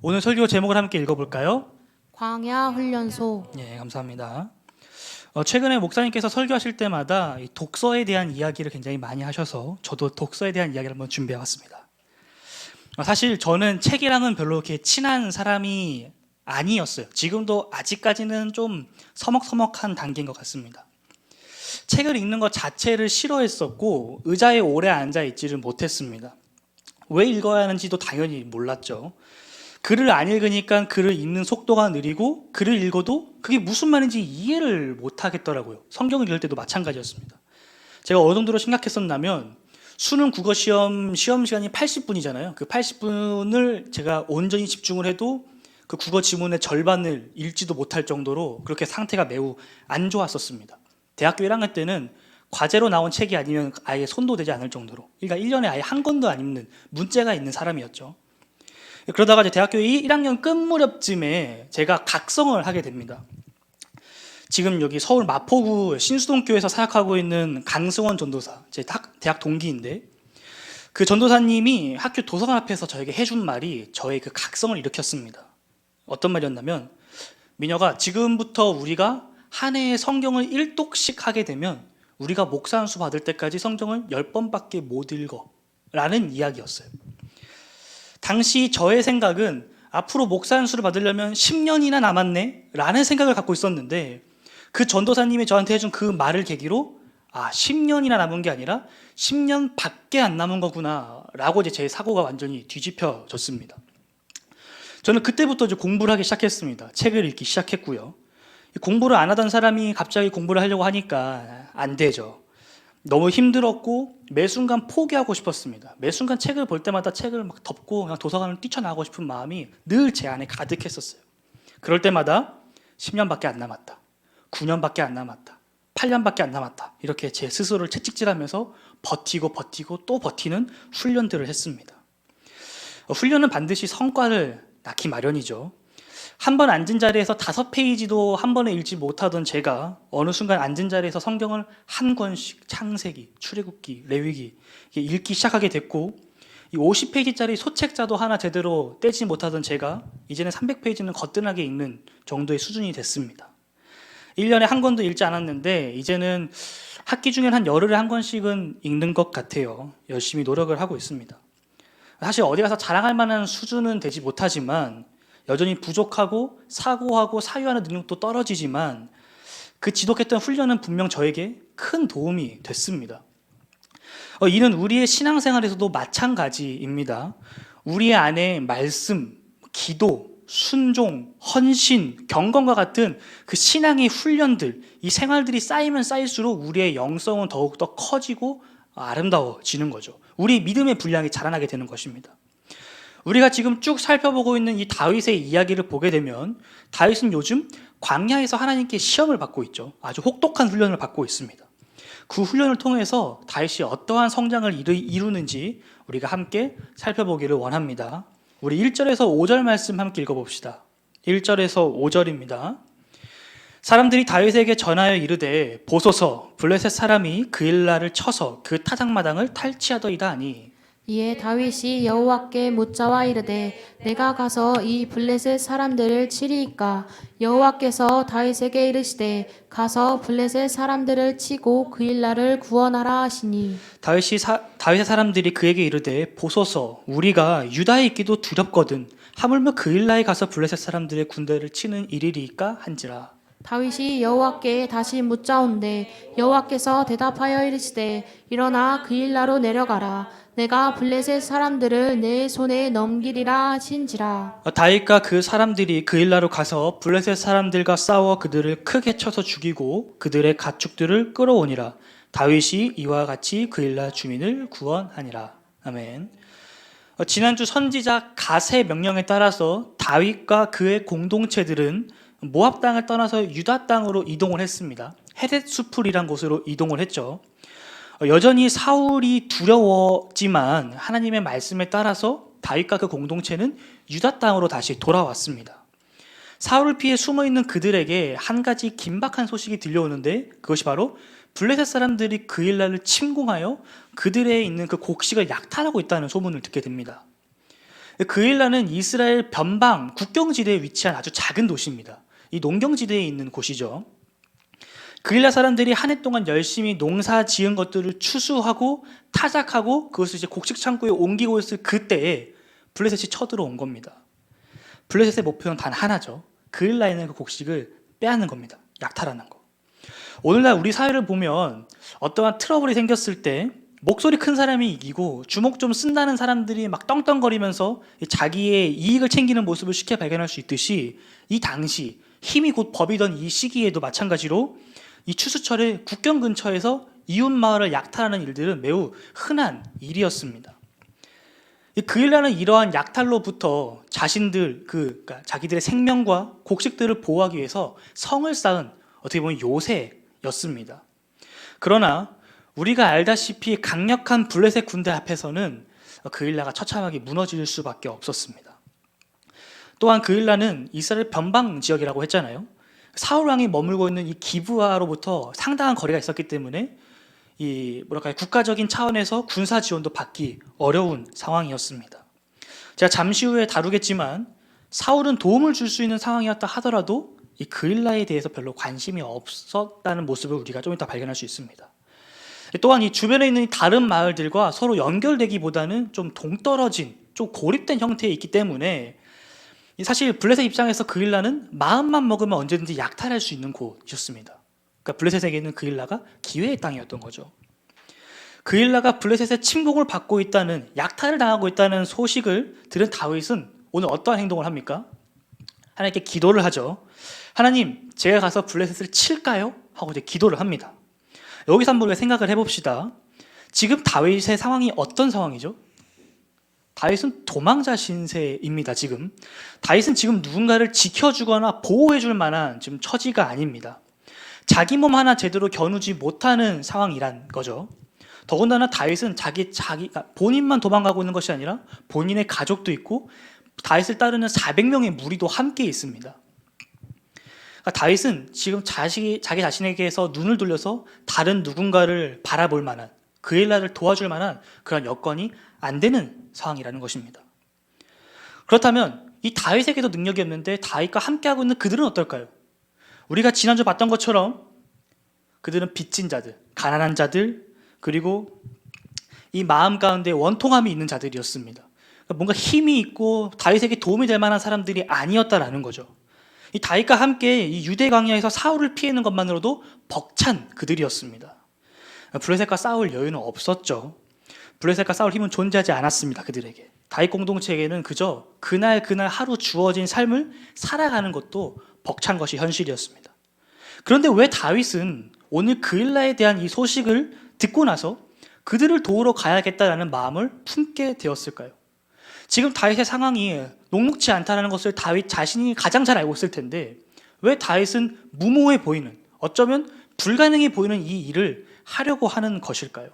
오늘 설교 제목을 함께 읽어볼까요? 광야 훈련소. 예, 감사합니다. 최근에 목사님께서 설교하실 때마다 이 독서에 대한 이야기를 굉장히 많이 하셔서 저도 독서에 대한 이야기를 한번 준비해봤습니다. 사실 저는 책이랑은 별로 이렇게 친한 사람이 아니었어요. 지금도 아직까지는 좀 서먹서먹한 단계인 것 같습니다. 책을 읽는 것 자체를 싫어했었고 의자에 오래 앉아 있지를 못했습니다. 왜 읽어야 하는지도 당연히 몰랐죠. 글을 안 읽으니까 글을 읽는 속도가 느리고 글을 읽어도 그게 무슨 말인지 이해를 못 하겠더라고요. 성경을 읽을 때도 마찬가지였습니다. 제가 어느 정도로 심각했었냐면 수능 국어 시험 시간이 80분이잖아요. 그 80분을 제가 온전히 집중을 해도 그 국어 지문의 절반을 읽지도 못할 정도로 그렇게 상태가 매우 안 좋았었습니다. 대학교 1학년 때는 과제로 나온 책이 아니면 아예 손도 대지 않을 정도로, 그러니까 1년에 아예 한 권도 안 읽는 문제가 있는 사람이었죠. 그러다가 이제 대학교 1학년 끝 무렵쯤에 제가 각성을 하게 됩니다. 지금 여기 서울 마포구 신수동교에서 사역하고 있는 강승원 전도사, 제 대학 동기인데 그 전도사님이 학교 도서관 앞에서 저에게 해준 말이 저의 그 각성을 일으켰습니다. 어떤 말이었냐면, 민혁아, 지금부터 우리가 한 해에 성경을 1독씩 하게 되면 우리가 목사 안수 받을 때까지 성경을 10번밖에 못 읽어 라는 이야기였어요. 당시 저의 생각은 앞으로 목사 안수를 받으려면 10년이나 남았네 라는 생각을 갖고 있었는데, 그 전도사님이 저한테 해준 그 말을 계기로 10년이나 남은 게 아니라 10년 밖에 안 남은 거구나 라고 이제 제 사고가 완전히 뒤집혀졌습니다. 저는 그때부터 이제 공부를 하기 시작했습니다. 책을 읽기 시작했고요. 공부를 안 하던 사람이 갑자기 공부를 하려고 하니까 안 되죠. 너무 힘들었고 매 순간 포기하고 싶었습니다. 매 순간 책을 볼 때마다 책을 막 덮고 그냥 도서관을 뛰쳐나가고 싶은 마음이 늘 제 안에 가득했었어요. 그럴 때마다 10년밖에 안 남았다, 9년밖에 안 남았다, 8년밖에 안 남았다, 이렇게 제 스스로를 채찍질하면서 버티고 또 버티는 훈련들을 했습니다. 훈련은 반드시 성과를 낳기 마련이죠. 한 번 앉은 자리에서 5페이지도 한 번에 읽지 못하던 제가 어느 순간 앉은 자리에서 성경을 한 권씩 창세기, 출애굽기, 레위기 읽기 시작하게 됐고, 이 50페이지짜리 소책자도 하나 제대로 떼지 못하던 제가 이제는 300페이지는 거뜬하게 읽는 정도의 수준이 됐습니다. 1년에 한 권도 읽지 않았는데 이제는 학기 중엔 한 열흘에 한 권씩은 읽는 것 같아요. 열심히 노력을 하고 있습니다. 사실 어디 가서 자랑할 만한 수준은 되지 못하지만 여전히 부족하고 사고하고 사유하는 능력도 떨어지지만 그 지독했던 훈련은 분명 저에게 큰 도움이 됐습니다. 이는 우리의 신앙생활에서도 마찬가지입니다. 우리 안에 말씀, 기도, 순종, 헌신, 경건과 같은 그 신앙의 훈련들, 이 생활들이 쌓이면 쌓일수록 우리의 영성은 더욱더 커지고 아름다워지는 거죠. 우리 믿음의 분량이 자라나게 되는 것입니다. 우리가 지금 쭉 살펴보고 있는 이 다윗의 이야기를 보게 되면 다윗은 요즘 광야에서 하나님께 시험을 받고 있죠. 아주 혹독한 훈련을 받고 있습니다. 그 훈련을 통해서 다윗이 어떠한 성장을 이루는지 우리가 함께 살펴보기를 원합니다. 우리 1절에서 5절 말씀 함께 읽어봅시다. 1절에서 5절입니다. 사람들이 다윗에게 전하여 이르되, 보소서, 블레셋 사람이 그일라를 쳐서 그 타작마당을 탈취하더이다 하니, 이에 다윗이 여호와께 묻자와 이르되, 내가 가서 이 블레셋 사람들을 치리이까? 여호와께서 다윗에게 이르시되, 가서 블레셋 사람들을 치고 그일라를 구원하라 하시니, 다윗의 사람들이 그에게 이르되, 보소서, 우리가 유다에 있기도 두렵거든 하물며 그일라에 가서 블레셋 사람들의 군대를 치는 일이리이까 한지라. 다윗이 여호와께 다시 묻자온데 여호와께서 대답하여 이르시되, 일어나 그일라로 내려가라. 내가 블레셋 사람들을 내 손에 넘기리라 하신지라. 다윗과 그 사람들이 그일라로 가서 블레셋 사람들과 싸워 그들을 크게 쳐서 죽이고 그들의 가축들을 끌어오니라. 다윗이 이와 같이 그일라 주민을 구원하니라. 아멘. 지난주 선지자 갓의 명령에 따라서 다윗과 그의 공동체들은 모압 땅을 떠나서 유다 땅으로 이동을 했습니다. 헤렛수풀이란 곳으로 이동을 했죠. 여전히 사울이 두려웠지만 하나님의 말씀에 따라서 다윗과 그 공동체는 유다 땅으로 다시 돌아왔습니다. 사울을 피해 숨어있는 그들에게 한 가지 긴박한 소식이 들려오는데, 그것이 바로 블레셋 사람들이 그일라를 침공하여 그들에 있는 그 곡식을 약탈하고 있다는 소문을 듣게 됩니다. 그일라는 이스라엘 변방 국경지대에 위치한 아주 작은 도시입니다. 이 농경지대에 있는 곳이죠. 그일라 사람들이 한 해 동안 열심히 농사 지은 것들을 추수하고 타작하고 그것을 이제 곡식 창고에 옮기고 있을 그때에 블레셋이 쳐들어온 겁니다. 블레셋의 목표는 단 하나죠. 그일라에 있는 그 곡식을 빼앗는 겁니다. 약탈하는 거. 오늘날 우리 사회를 보면 어떠한 트러블이 생겼을 때 목소리 큰 사람이 이기고 주먹 좀 쓴다는 사람들이 막 떵떵거리면서 자기의 이익을 챙기는 모습을 쉽게 발견할 수 있듯이, 이 당시 힘이 곧 법이던 이 시기에도 마찬가지로 이 추수철에 국경 근처에서 이웃 마을을 약탈하는 일들은 매우 흔한 일이었습니다. 이 그일라는 이러한 약탈로부터 그러니까 자기들의 생명과 곡식들을 보호하기 위해서 성을 쌓은 어떻게 보면 요새였습니다. 그러나 우리가 알다시피 강력한 블레셋 군대 앞에서는 그일라가 처참하게 무너질 수밖에 없었습니다. 또한 그일라는 이스라엘 변방 지역이라고 했잖아요. 사울 왕이 머물고 있는 이 기브아로부터 상당한 거리가 있었기 때문에 국가적인 차원에서 군사 지원도 받기 어려운 상황이었습니다. 제가 잠시 후에 다루겠지만 사울은 도움을 줄 수 있는 상황이었다 하더라도 이 그일라에 대해서 별로 관심이 없었다는 모습을 우리가 좀 이따 발견할 수 있습니다. 또한 이 주변에 있는 다른 마을들과 서로 연결되기보다는 좀 동떨어진, 좀 고립된 형태에 있기 때문에 사실 블레셋 입장에서 그일라는 마음만 먹으면 언제든지 약탈할 수 있는 곳이었습니다. 그러니까 블레셋에게는 그일라가 기회의 땅이었던 거죠. 그일라가 블레셋의 침공을 받고 있다는, 약탈을 당하고 있다는 소식을 들은 다윗은 오늘 어떠한 행동을 합니까? 하나님께 기도를 하죠. 하나님, 제가 가서 블레셋을 칠까요? 하고 이제 기도를 합니다. 여기서 한번 생각을 해봅시다. 지금 다윗의 상황이 어떤 상황이죠? 다윗은 도망자 신세입니다. 다윗은 지금 누군가를 지켜주거나 보호해줄 만한 지금 처지가 아닙니다. 자기 몸 하나 제대로 겨누지 못하는 상황이란 거죠. 더군다나 다윗은 본인만 도망가고 있는 것이 아니라 본인의 가족도 있고 다윗을 따르는 400명의 무리도 함께 있습니다. 그러니까 다윗은 지금 자기 자신에게서 눈을 돌려서 다른 누군가를 바라볼 만한, 그일라를 도와줄 만한 그런 여건이 안 되는 상황이라는 것입니다. 그렇다면 이 다윗에게도 능력이 없는데 다윗과 함께하고 있는 그들은 어떨까요? 우리가 지난주 봤던 것처럼 그들은 빚진 자들, 가난한 자들, 그리고 이 마음 가운데 원통함이 있는 자들이었습니다. 그러니까 뭔가 힘이 있고 다윗에게 도움이 될 만한 사람들이 아니었다라는 거죠. 이 다윗과 함께 이 유대 광야에서 사울을 피하는 것만으로도 벅찬 그들이었습니다. 블레셋과 싸울 여유는 없었죠. 블레셋과 싸울 힘은 존재하지 않았습니다. 그들에게. 다윗 공동체에게는 그저 그날 하루 주어진 삶을 살아가는 것도 벅찬 것이 현실이었습니다. 그런데 왜 다윗은 오늘 그일라에 대한 이 소식을 듣고 나서 그들을 도우러 가야겠다라는 마음을 품게 되었을까요? 지금 다윗의 상황이 녹록지 않다는 것을 다윗 자신이 가장 잘 알고 있을 텐데 왜 다윗은 무모해 보이는, 어쩌면 불가능해 보이는 이 일을 하려고 하는 것일까요?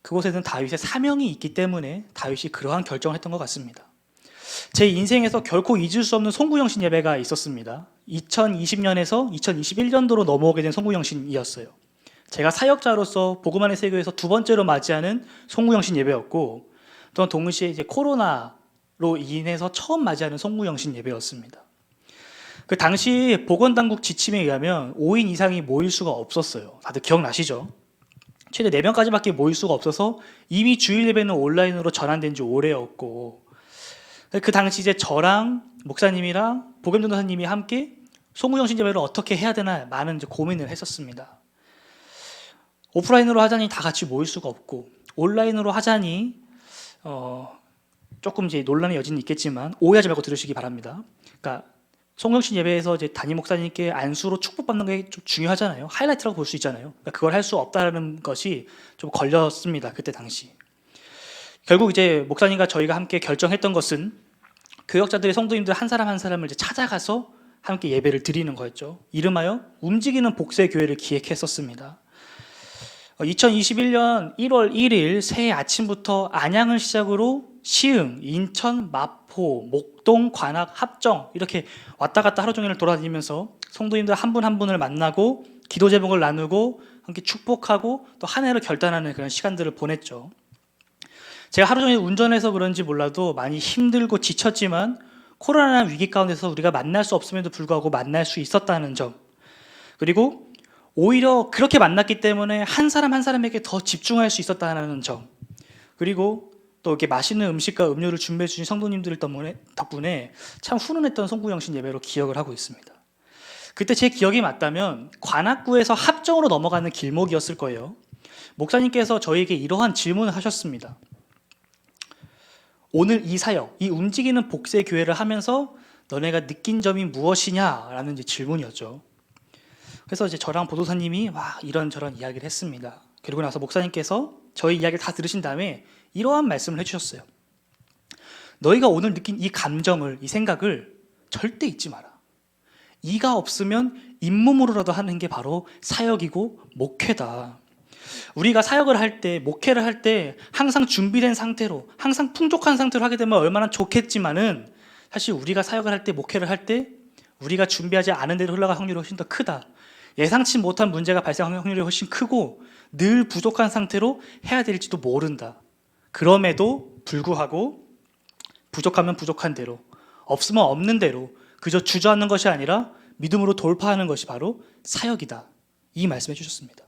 그곳에는 다윗의 사명이 있기 때문에 다윗이 그러한 결정을 했던 것 같습니다. 제 인생에서 결코 잊을 수 없는 송구영신 예배가 있었습니다. 2020년에서 2021년도로 넘어오게 된 송구영신이었어요. 제가 사역자로서 복음 안의 세교에서 두 번째로 맞이하는 송구영신 예배였고, 또한 동시에 이제 코로나로 인해서 처음 맞이하는 송구영신 예배였습니다. 그 당시 보건당국 지침에 의하면 5인 이상이 모일 수가 없었어요. 다들 기억나시죠? 최대 4명까지밖에 모일 수가 없어서 이미 주일 예배는 온라인으로 전환된 지 오래였고, 그 당시 이제 저랑 목사님이랑 복음전도사님이 함께 송구영신 예배를 어떻게 해야 되나 많은 이제 고민을 했었습니다. 오프라인으로 하자니 다 같이 모일 수가 없고, 온라인으로 하자니 조금 이제 논란의 여지는 있겠지만 오해하지 말고 들으시기 바랍니다. 그러니까 송영신 예배에서 이제 담임 목사님께 안수로 축복받는 게 좀 중요하잖아요. 하이라이트라고 볼 수 있잖아요. 그러니까 그걸 할 수 없다는 것이 좀 걸렸습니다. 그때 당시. 결국 이제 목사님과 저희가 함께 결정했던 것은 교역자들의 성도님들 한 사람 한 사람을 이제 찾아가서 함께 예배를 드리는 거였죠. 이름하여 움직이는 복세 교회를 기획했었습니다. 2021년 1월 1일 새해 아침부터 안양을 시작으로 시흥, 인천, 마포, 목동, 관악, 합정 이렇게 왔다 갔다 하루 종일 돌아다니면서 성도님들 한 분 한 분을 만나고 기도 제목을 나누고 함께 축복하고 또 한 해를 결단하는 그런 시간들을 보냈죠. 제가 하루 종일 운전해서 그런지 몰라도 많이 힘들고 지쳤지만 코로나 위기 가운데서 우리가 만날 수 없음에도 불구하고 만날 수 있었다는 점, 그리고 오히려 그렇게 만났기 때문에 한 사람 한 사람에게 더 집중할 수 있었다는 점, 그리고 또 이렇게 맛있는 음식과 음료를 준비해 주신 성도님들 덕분에 참 훈훈했던 송구영신 예배로 기억을 하고 있습니다. 그때 제 기억이 맞다면 관악구에서 합정으로 넘어가는 길목이었을 거예요. 목사님께서 저에게 이러한 질문을 하셨습니다. 오늘 이 사역, 이 움직이는 복세 교회를 하면서 너네가 느낀 점이 무엇이냐라는 이제 질문이었죠. 그래서 이제 저랑 보도사님이 이런저런 이야기를 했습니다. 그리고 나서 목사님께서 저희 이야기를 다 들으신 다음에 이러한 말씀을 해주셨어요. 너희가 오늘 느낀 이 감정을, 이 생각을 절대 잊지 마라. 이가 없으면 잇몸으로라도 하는 게 바로 사역이고 목회다. 우리가 사역을 할 때, 목회를 할 때 항상 준비된 상태로, 항상 풍족한 상태로 하게 되면 얼마나 좋겠지만은 사실 우리가 사역을 할 때, 목회를 할 때 우리가 준비하지 않은 대로 흘러갈 확률이 훨씬 더 크다. 예상치 못한 문제가 발생할 확률이 훨씬 크고 늘 부족한 상태로 해야 될지도 모른다. 그럼에도 불구하고 부족하면 부족한 대로, 없으면 없는 대로 그저 주저앉는 것이 아니라 믿음으로 돌파하는 것이 바로 사역이다. 이 말씀해 주셨습니다.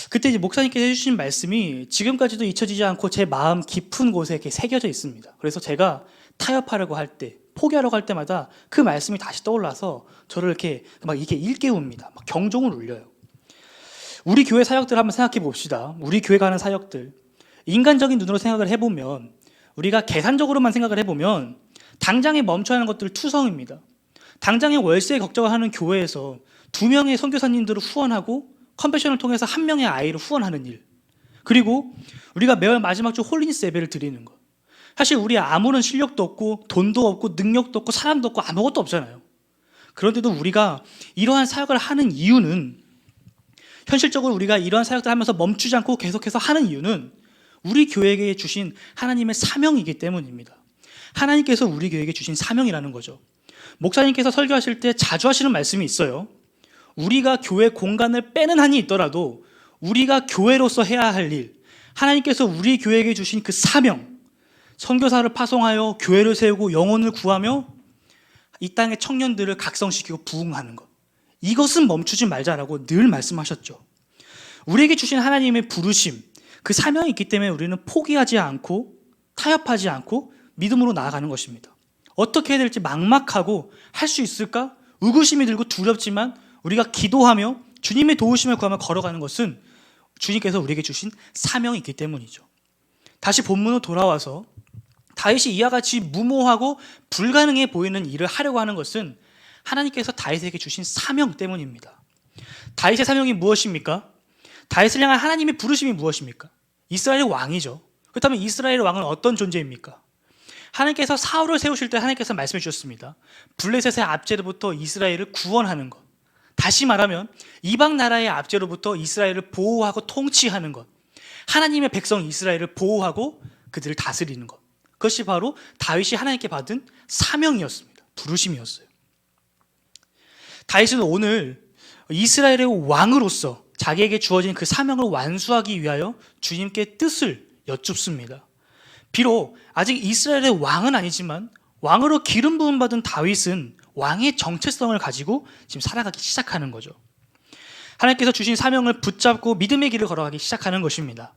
그때 이제 목사님께서 해주신 말씀이 지금까지도 잊혀지지 않고 제 마음 깊은 곳에 이렇게 새겨져 있습니다. 그래서 제가 타협하려고 할 때, 포기하려고 할 때마다 그 말씀이 다시 떠올라서 저를 이렇게 일깨웁니다. 막 경종을 울려요. 우리 교회 사역들 한번 생각해 봅시다. 우리 교회가 하는 사역들, 인간적인 눈으로 생각을 해보면, 우리가 계산적으로만 생각을 해보면 당장에 멈춰야 하는 것들 투성입니다. 당장에 월세 걱정을 하는 교회에서 2명의 선교사님들을 후원하고 컨패션을 통해서 1명의 아이를 후원하는 일, 그리고 우리가 매월 마지막 주 홀리니스 예배를 드리는 것. 사실 우리 아무런 실력도 없고 돈도 없고 능력도 없고 사람도 없고 아무것도 없잖아요. 그런데도 우리가 이러한 사역을 하는 이유는, 현실적으로 우리가 이러한 사역을 하면서 멈추지 않고 계속해서 하는 이유는 우리 교회에게 주신 하나님의 사명이기 때문입니다. 하나님께서 우리 교회에게 주신 사명이라는 거죠. 목사님께서 설교하실 때 자주 하시는 말씀이 있어요. 우리가 교회 공간을 빼는 한이 있더라도 우리가 교회로서 해야 할 일, 하나님께서 우리 교회에게 주신 그 사명, 선교사를 파송하여 교회를 세우고 영혼을 구하며 이 땅의 청년들을 각성시키고 부흥하는 것, 이것은 멈추지 말자라고 늘 말씀하셨죠. 우리에게 주신 하나님의 부르심, 그 사명이 있기 때문에 우리는 포기하지 않고 타협하지 않고 믿음으로 나아가는 것입니다. 어떻게 해야 될지 막막하고 할 수 있을까? 의구심이 들고 두렵지만 우리가 기도하며 주님의 도우심을 구하며 걸어가는 것은 주님께서 우리에게 주신 사명이 있기 때문이죠. 다시 본문으로 돌아와서 다윗이 이와 같이 무모하고 불가능해 보이는 일을 하려고 하는 것은 하나님께서 다윗에게 주신 사명 때문입니다. 다윗의 사명이 무엇입니까? 다윗을 향한 하나님의 부르심이 무엇입니까? 이스라엘의 왕이죠. 그렇다면 이스라엘의 왕은 어떤 존재입니까? 하나님께서 사울을 세우실 때 하나님께서 말씀해 주셨습니다. 블레셋의 압제로부터 이스라엘을 구원하는 것. 다시 말하면 이방 나라의 압제로부터 이스라엘을 보호하고 통치하는 것. 하나님의 백성 이스라엘을 보호하고 그들을 다스리는 것. 그것이 바로 다윗이 하나님께 받은 사명이었습니다. 부르심이었어요. 다윗은 오늘 이스라엘의 왕으로서 자기에게 주어진 그 사명을 완수하기 위하여 주님께 뜻을 여쭙습니다. 비록 아직 이스라엘의 왕은 아니지만 왕으로 기름 부음 받은 다윗은 왕의 정체성을 가지고 지금 살아가기 시작하는 거죠. 하나님께서 주신 사명을 붙잡고 믿음의 길을 걸어가기 시작하는 것입니다.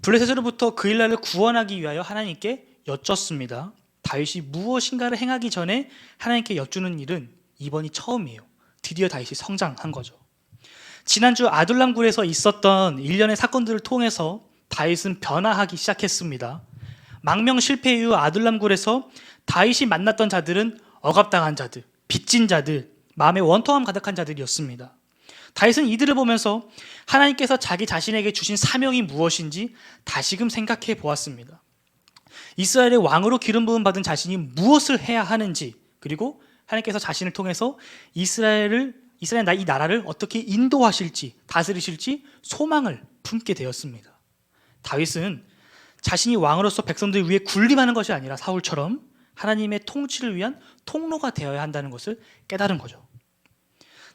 블레셋으로부터 그 일날을 구원하기 위하여 하나님께 여쭙습니다. 다윗이 무엇인가를 행하기 전에 하나님께 여쭈는 일은 이번이 처음이에요. 드디어 다윗이 성장한 거죠. 지난주 아둘람 굴에서 있었던 일련의 사건들을 통해서 다윗은 변화하기 시작했습니다. 망명 실패 이후 아둘람 굴에서 다윗이 만났던 자들은 억압당한 자들, 빚진 자들, 마음에 원통함 가득한 자들이었습니다. 다윗은 이들을 보면서 하나님께서 자기 자신에게 주신 사명이 무엇인지 다시금 생각해 보았습니다. 이스라엘의 왕으로 기름 부음 받은 자신이 무엇을 해야 하는지, 그리고 하나님께서 자신을 통해서 이스라엘 이 나라를 어떻게 인도하실지, 다스리실지 소망을 품게 되었습니다. 다윗은 자신이 왕으로서 백성들 위에 군림하는 것이 아니라 사울처럼 하나님의 통치를 위한 통로가 되어야 한다는 것을 깨달은 거죠.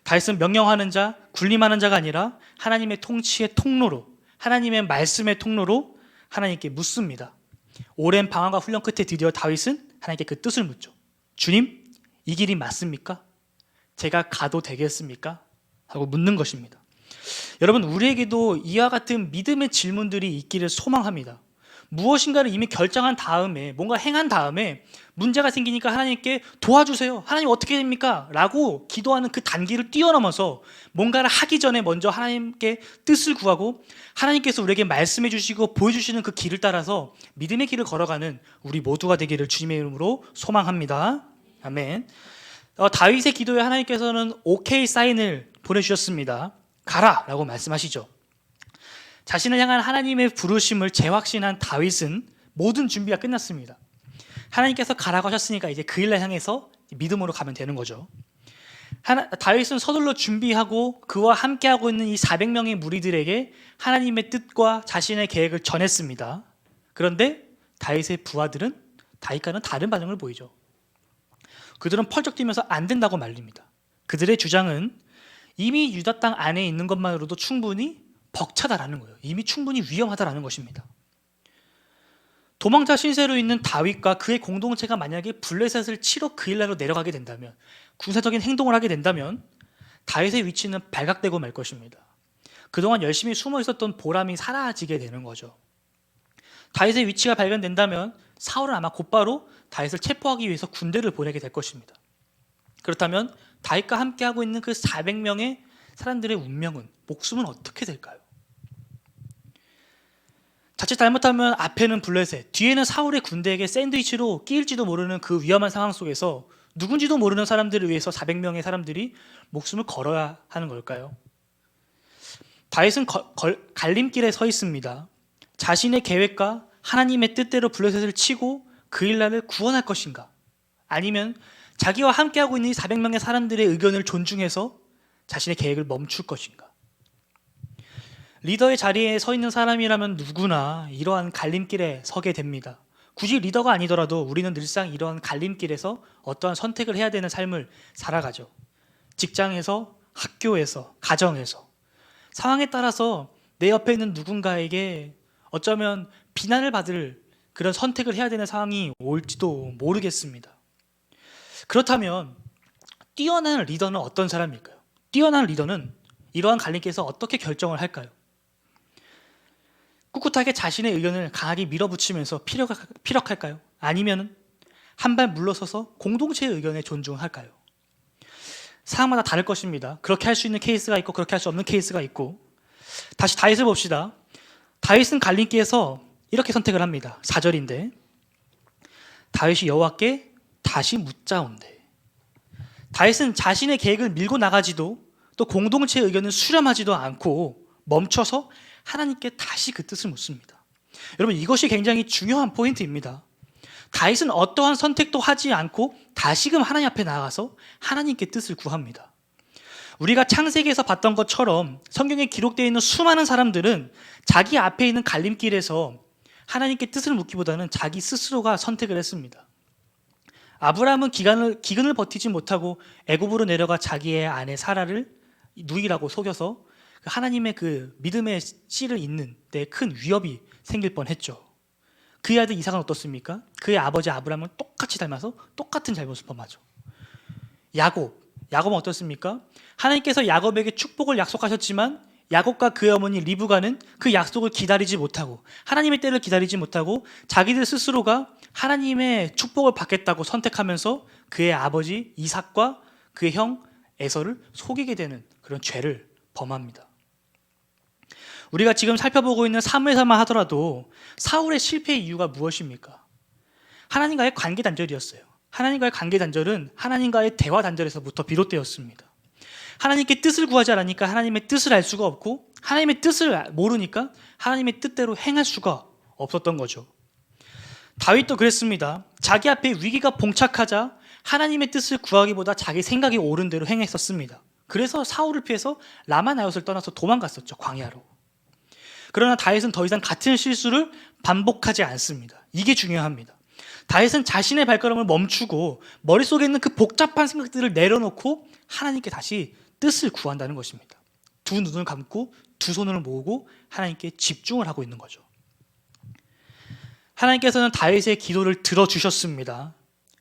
다윗은 명령하는 자, 군림하는 자가 아니라 하나님의 통치의 통로로, 하나님의 말씀의 통로로 하나님께 묻습니다. 오랜 방황과 훈련 끝에 드디어 다윗은 하나님께 그 뜻을 묻죠. 주님, 이 길이 맞습니까? 제가 가도 되겠습니까? 하고 묻는 것입니다. 여러분, 우리에게도 이와 같은 믿음의 질문들이 있기를 소망합니다. 무엇인가를 이미 결정한 다음에, 뭔가 행한 다음에 문제가 생기니까 하나님께 도와주세요. 하나님 어떻게 됩니까? 라고 기도하는 그 단계를 뛰어넘어서 뭔가를 하기 전에 먼저 하나님께 뜻을 구하고 하나님께서 우리에게 말씀해 주시고 보여주시는 그 길을 따라서 믿음의 길을 걸어가는 우리 모두가 되기를 주님의 이름으로 소망합니다. 아멘. 다윗의 기도에 하나님께서는 오케이 사인을 보내주셨습니다. 가라 라고 말씀하시죠. 자신을 향한 하나님의 부르심을 재확신한 다윗은 모든 준비가 끝났습니다. 하나님께서 가라고 하셨으니까 이제 그 일을 향해서 믿음으로 가면 되는 거죠. 다윗은 서둘러 준비하고 그와 함께하고 있는 이 400명의 무리들에게 하나님의 뜻과 자신의 계획을 전했습니다. 그런데 다윗의 부하들은 다윗과는 다른 반응을 보이죠. 그들은 펄쩍 뛰면서 안 된다고 말립니다. 그들의 주장은 이미 유다 땅 안에 있는 것만으로도 충분히 벅차다라는 거예요. 이미 충분히 위험하다라는 것입니다. 도망자 신세로 있는 다윗과 그의 공동체가 만약에 블레셋을 치러 그 일라로 내려가게 된다면, 군사적인 행동을 하게 된다면 다윗의 위치는 발각되고 말 것입니다. 그동안 열심히 숨어 있었던 보람이 사라지게 되는 거죠. 다윗의 위치가 발견된다면 사울은 아마 곧바로 다윗을 체포하기 위해서 군대를 보내게 될 것입니다. 그렇다면 다윗과 함께하고 있는 그 400명의 사람들의 운명은, 목숨은 어떻게 될까요? 자칫 잘못하면 앞에는 블레셋, 뒤에는 사울의 군대에게 샌드위치로 끼일지도 모르는 그 위험한 상황 속에서 누군지도 모르는 사람들을 위해서 400명의 사람들이 목숨을 걸어야 하는 걸까요? 다윗은 갈림길에 서 있습니다. 자신의 계획과 하나님의 뜻대로 블레셋을 치고 그 일날을 구원할 것인가? 아니면 자기와 함께하고 있는 400명의 사람들의 의견을 존중해서 자신의 계획을 멈출 것인가? 리더의 자리에 서 있는 사람이라면 누구나 이러한 갈림길에 서게 됩니다. 굳이 리더가 아니더라도 우리는 늘상 이러한 갈림길에서 어떠한 선택을 해야 되는 삶을 살아가죠. 직장에서, 학교에서, 가정에서. 상황에 따라서 내 옆에 있는 누군가에게 어쩌면 비난을 받을 그런 선택을 해야 되는 상황이 올지도 모르겠습니다. 그렇다면 뛰어난 리더는 어떤 사람일까요? 뛰어난 리더는 이러한 갈림길에서 어떻게 결정을 할까요? 꿋꿋하게 자신의 의견을 강하게 밀어붙이면서 피력할까요? 아니면 한 발 물러서서 공동체의 의견에 존중할까요? 상황마다 다를 것입니다. 그렇게 할 수 있는 케이스가 있고 그렇게 할 수 없는 케이스가 있고. 다시 다윗을 봅시다. 다윗은 갈림길에서 이렇게 선택을 합니다. 4절인데 다윗이 여호와께 다시 묻자온대. 다윗은 자신의 계획을 밀고 나가지도 또 공동체의 의견을 수렴하지도 않고 멈춰서 하나님께 다시 그 뜻을 묻습니다. 여러분, 이것이 굉장히 중요한 포인트입니다. 다윗은 어떠한 선택도 하지 않고 다시금 하나님 앞에 나아가서 하나님께 뜻을 구합니다. 우리가 창세기에서 봤던 것처럼 성경에 기록되어 있는 수많은 사람들은 자기 앞에 있는 갈림길에서 하나님께 뜻을 묻기보다는 자기 스스로가 선택을 했습니다. 아브라함은 기근을 버티지 못하고 애굽으로 내려가 자기의 아내 사라를 누이라고 속여서 하나님의 그 믿음의 씨를 잇는 데 큰 위협이 생길 뻔했죠. 그의 아들 이삭은 어떻습니까? 그의 아버지 아브라함을 똑같이 닮아서 똑같은 잘못을 범하죠. 야곱은 어떻습니까? 하나님께서 야곱에게 축복을 약속하셨지만 야곱과 그의 어머니 리브가는 그 약속을 기다리지 못하고 하나님의 때를 기다리지 못하고 자기들 스스로가 하나님의 축복을 받겠다고 선택하면서 그의 아버지 이삭과 그의 형 에서를 속이게 되는 그런 죄를 범합니다. 우리가 지금 살펴보고 있는 사무엘서만 하더라도 사울의 실패의 이유가 무엇입니까? 하나님과의 관계 단절이었어요. 하나님과의 관계 단절은 하나님과의 대화 단절에서부터 비롯되었습니다. 하나님께 뜻을 구하지 않으니까 하나님의 뜻을 알 수가 없고 하나님의 뜻을 모르니까 하나님의 뜻대로 행할 수가 없었던 거죠. 다윗도 그랬습니다. 자기 앞에 위기가 봉착하자 하나님의 뜻을 구하기보다 자기 생각이 옳은 대로 행했었습니다. 그래서 사울을 피해서 라마나옅을 떠나서 도망갔었죠, 광야로. 그러나 다윗은 더 이상 같은 실수를 반복하지 않습니다. 이게 중요합니다. 다윗은 자신의 발걸음을 멈추고 머릿속에 있는 그 복잡한 생각들을 내려놓고 하나님께 다시 뜻을 구한다는 것입니다. 두 눈을 감고 두 손을 모으고 하나님께 집중을 하고 있는 거죠. 하나님께서는 다윗의 기도를 들어주셨습니다.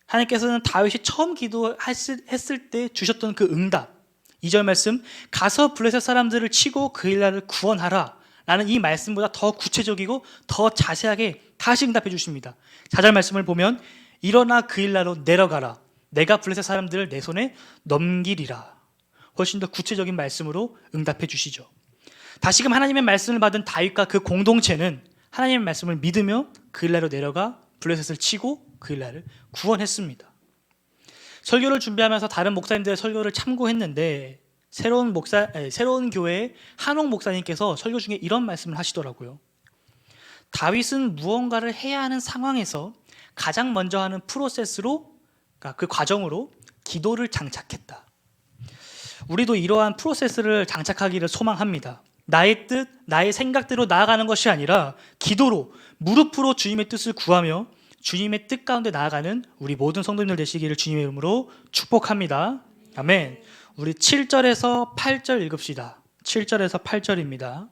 하나님께서는 다윗이 처음 기도했을 때 주셨던 그 응답, 2절 말씀, 가서 블레셋 사람들을 치고 그일라를 구원하라 라는 이 말씀보다 더 구체적이고 더 자세하게 다시 응답해 주십니다. 4절 말씀을 보면 일어나 그일라로 내려가라, 내가 블레셋 사람들을 내 손에 넘기리라. 훨씬 더 구체적인 말씀으로 응답해 주시죠. 다시금 하나님의 말씀을 받은 다윗과 그 공동체는 하나님의 말씀을 믿으며 그일라로 내려가 블레셋을 치고 그일라를 구원했습니다. 설교를 준비하면서 다른 목사님들의 설교를 참고했는데 새로운 교회의 한옥 목사님께서 설교 중에 이런 말씀을 하시더라고요. 다윗은 무언가를 해야 하는 상황에서 가장 먼저 하는 프로세스로, 그러니까 그 과정으로 기도를 장착했다. 우리도 이러한 프로세스를 장착하기를 소망합니다. 나의 뜻, 나의 생각대로 나아가는 것이 아니라 기도로, 무릎으로 주님의 뜻을 구하며 주님의 뜻 가운데 나아가는 우리 모든 성도님들 되시기를 주님의 이름으로 축복합니다. 아멘. 우리 7절에서 8절 읽읍시다. 7절에서 8절입니다.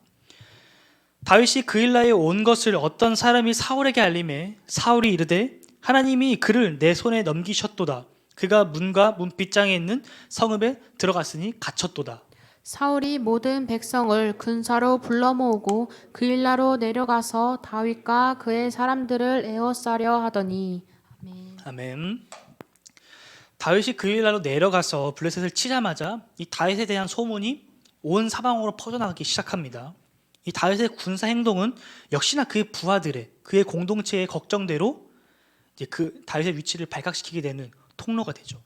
다윗이 그일라에 온 것을 어떤 사람이 사울에게 알림해 사울이 이르되 하나님이 그를 내 손에 넘기셨도다. 그가 문과 문빗장에 있는 성읍에 들어갔으니 갇혔도다. 사울이 모든 백성을 군사로 불러 모으고 그일라로 내려가서 다윗과 그의 사람들을 에워싸려 하더니. 아멘. 아멘. 다윗이 그일라로 내려가서 블레셋을 치자마자 이 다윗에 대한 소문이 온 사방으로 퍼져나가기 시작합니다. 이 다윗의 군사 행동은 역시나 그의 부하들의, 그의 공동체의 걱정대로 이제 그 다윗의 위치를 발각시키게 되는 통로가 되죠.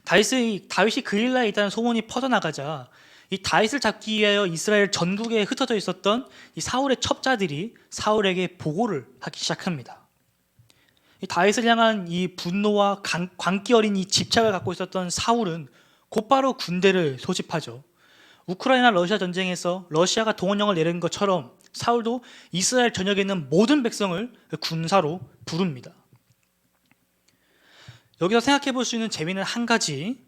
다윗이 그일라에 있다는 소문이 퍼져나가자 이 다윗을 잡기 위하여 이스라엘 전국에 흩어져 있었던 이 사울의 첩자들이 사울에게 보고를 하기 시작합니다. 이 다윗을 향한 이 분노와 광기 어린 이 집착을 갖고 있었던 사울은 곧바로 군대를 소집하죠. 우크라이나 러시아 전쟁에서 러시아가 동원령을 내린 것처럼 사울도 이스라엘 전역에 있는 모든 백성을 군사로 부릅니다. 여기서 생각해 볼 수 있는 재미는 한 가지,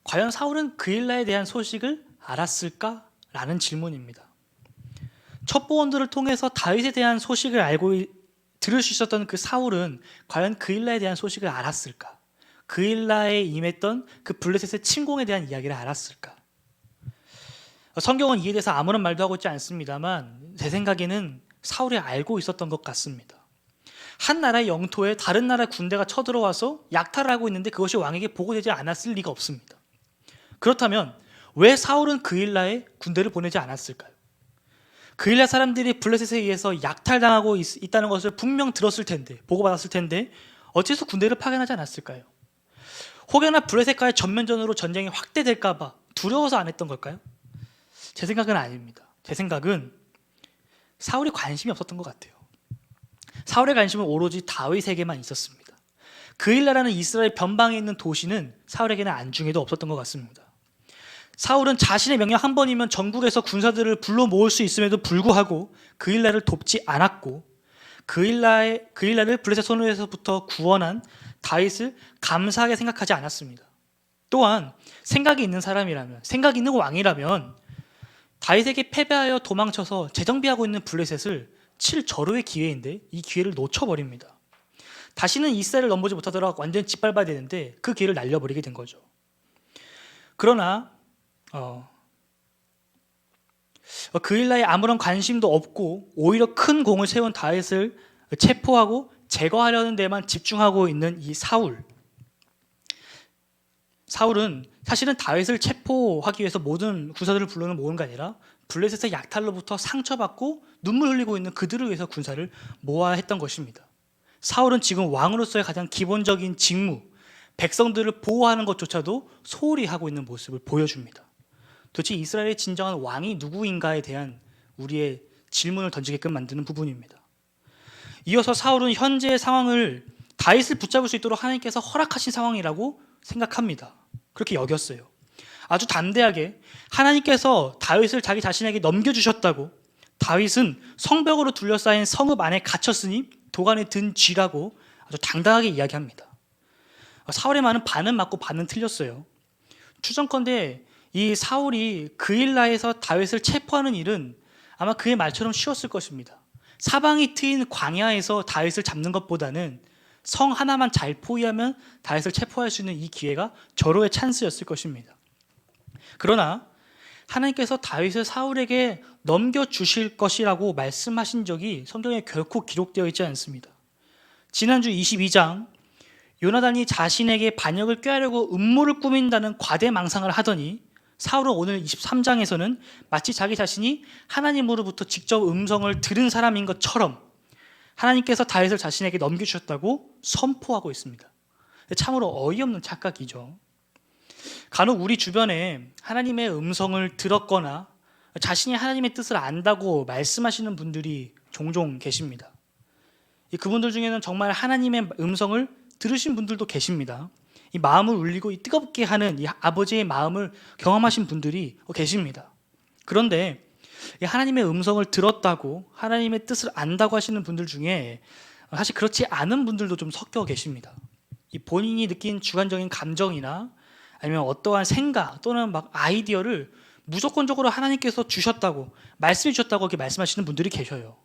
과연 사울은 그일라에 대한 소식을 알았을까? 라는 질문입니다. 첩보원들을 통해서 다윗에 대한 소식을 들을 수 있었던 그 사울은 과연 그일라에 대한 소식을 알았을까? 그일라에 임했던 그 블레셋의 침공에 대한 이야기를 알았을까? 성경은 이에 대해서 아무런 말도 하고 있지 않습니다만 제 생각에는 사울이 알고 있었던 것 같습니다. 한 나라의 영토에 다른 나라 군대가 쳐들어와서 약탈을 하고 있는데 그것이 왕에게 보고되지 않았을 리가 없습니다. 그렇다면 왜 사울은 그일라에 군대를 보내지 않았을까요? 그일라 사람들이 블레셋에 의해서 약탈당하고 있다는 것을 분명 들었을 텐데, 보고받았을 텐데 어째서 군대를 파견하지 않았을까요? 혹여나 블레셋과의 전면전으로 전쟁이 확대될까 봐 두려워서 안 했던 걸까요? 제 생각은 아닙니다. 제 생각은 사울이 관심이 없었던 것 같아요. 사울의 관심은 오로지 다윗에게만 있었습니다. 그일라라는 이스라엘 변방에 있는 도시는 사울에게는 안중에도 없었던 것 같습니다. 사울은 자신의 명령 한 번이면 전국에서 군사들을 불러 모을 수 있음에도 불구하고 그일라를 돕지 않았고 그일라를 블레셋 손에서부터 구원한 다윗을 감사하게 생각하지 않았습니다. 또한 생각이 있는 사람이라면, 생각이 있는 왕이라면 다윗에게 패배하여 도망쳐서 재정비하고 있는 블레셋을 칠 절호의 기회인데 이 기회를 놓쳐버립니다. 다시는 이스라엘을 넘보지 못하더라도 완전히 짓밟아야 되는데 그 기회를 날려버리게 된 거죠. 그러나 그일라에 아무런 관심도 없고 오히려 큰 공을 세운 다윗을 체포하고 제거하려는 데만 집중하고 있는 이 사울은 사실은 다윗을 체포하기 위해서 모든 군사들을 불러는 모은 게 아니라 블레셋의 약탈로부터 상처받고 눈물 흘리고 있는 그들을 위해서 군사를 모아야 했던 것입니다. 사울은 지금 왕으로서의 가장 기본적인 직무, 백성들을 보호하는 것조차도 소홀히 하고 있는 모습을 보여줍니다. 도대체 이스라엘의 진정한 왕이 누구인가에 대한 우리의 질문을 던지게끔 만드는 부분입니다. 이어서 사울은 현재의 상황을 다윗을 붙잡을 수 있도록 하나님께서 허락하신 상황이라고 생각합니다. 그렇게 여겼어요. 아주 담대하게 하나님께서 다윗을 자기 자신에게 넘겨주셨다고, 다윗은 성벽으로 둘러싸인 성읍 안에 갇혔으니 도간에 든 쥐라고 아주 당당하게 이야기합니다. 사울의 말은 반은 맞고 반은 틀렸어요. 추정컨대 이 사울이 그일라에서 다윗을 체포하는 일은 아마 그의 말처럼 쉬웠을 것입니다. 사방이 트인 광야에서 다윗을 잡는 것보다는 성 하나만 잘 포위하면 다윗을 체포할 수 있는 이 기회가 절호의 찬스였을 것입니다. 그러나 하나님께서 다윗을 사울에게 넘겨주실 것이라고 말씀하신 적이 성경에 결코 기록되어 있지 않습니다. 지난주 22장 요나단이 자신에게 반역을 꾀하려고 음모를 꾸민다는 과대망상을 하더니 사울은 오늘 23장에서는 마치 자기 자신이 하나님으로부터 직접 음성을 들은 사람인 것처럼 하나님께서 다윗을 자신에게 넘겨주셨다고 선포하고 있습니다. 참으로 어이없는 착각이죠. 간혹 우리 주변에 하나님의 음성을 들었거나 자신이 하나님의 뜻을 안다고 말씀하시는 분들이 종종 계십니다. 그분들 중에는 정말 하나님의 음성을 들으신 분들도 계십니다. 이 마음을 울리고 이 뜨겁게 하는 이 아버지의 마음을 경험하신 분들이 계십니다. 그런데 이 하나님의 음성을 들었다고 하나님의 뜻을 안다고 하시는 분들 중에 사실 그렇지 않은 분들도 좀 섞여 계십니다. 이 본인이 느낀 주관적인 감정이나 아니면 어떠한 생각 또는 막 아이디어를 무조건적으로 하나님께서 주셨다고 말씀해 주셨다고 이렇게 말씀하시는 분들이 계셔요.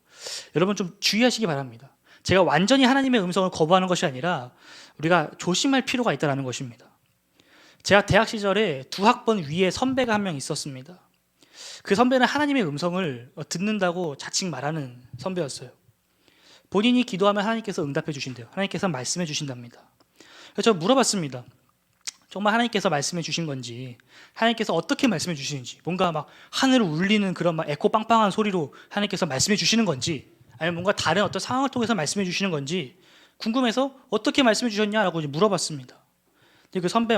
여러분 좀 주의하시기 바랍니다. 제가 완전히 하나님의 음성을 거부하는 것이 아니라 우리가 조심할 필요가 있다는 것입니다. 제가 대학 시절에 2학번 위에 선배가 한 명 있었습니다. 그 선배는 하나님의 음성을 듣는다고 자칭 말하는 선배였어요. 본인이 기도하면 하나님께서 응답해 주신대요. 하나님께서 말씀해 주신답니다. 그래서 제가 물어봤습니다. 정말 하나님께서 말씀해 주신 건지, 하나님께서 어떻게 말씀해 주시는지, 뭔가 막 하늘을 울리는 그런 막 에코 빵빵한 소리로 하나님께서 말씀해 주시는 건지, 아니면 뭔가 다른 어떤 상황을 통해서 말씀해 주시는 건지 궁금해서 어떻게 말씀해 주셨냐라고 물어봤습니다. 근데 그 선배